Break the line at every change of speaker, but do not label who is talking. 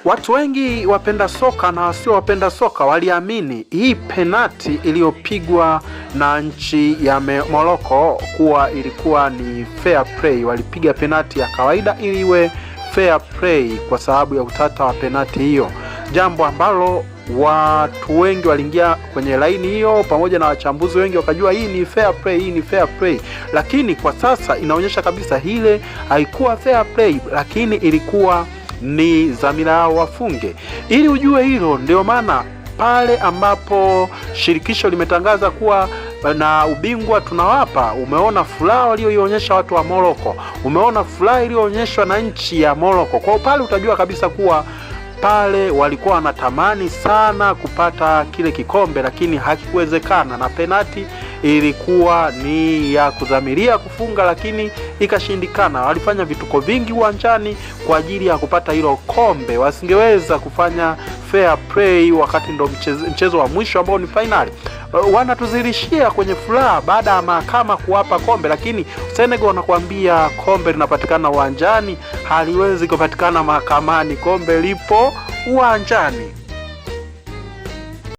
Watu wengi wapenda soka na wasio wapenda soka waliamini hii penati iliyopigwa na nchi ya Morocco kuwa ilikuwa ni fair play. Walipiga penati ya kawaida ili iwe fair play kwa sababu ya utata wa penati hiyo, jambo ambalo watu wengi waliingia kwenye laini hiyo pamoja na wachambuzi wengi wakajua hii ni fair play, hii ni fair play. Lakini kwa sasa inaonyesha kabisa hile haikuwa fair play, lakini ilikuwa ni dhamira yao wafunge. Ili ujue hilo, ndio maana pale ambapo shirikisho limetangaza kuwa na ubingwa tunawapa, umeona furaha walioionyesha watu wa Morocco, umeona furaha iliyoonyeshwa na nchi ya Morocco. Kwa pale utajua kabisa kuwa pale walikuwa wanatamani sana kupata kile kikombe, lakini hakikuwezekana, na penati ilikuwa ni ya kudhamiria kufunga lakini ikashindikana. Walifanya vituko vingi uwanjani kwa ajili ya kupata hilo kombe, wasingeweza kufanya fair play wakati ndo mchezo wa mwisho ambao ni finali. Wanatuzilishia kwenye furaha baada ya mahakama kuwapa kombe, lakini Senegal wanakuambia kombe linapatikana uwanjani, haliwezi kupatikana mahakamani, kombe lipo uwanjani.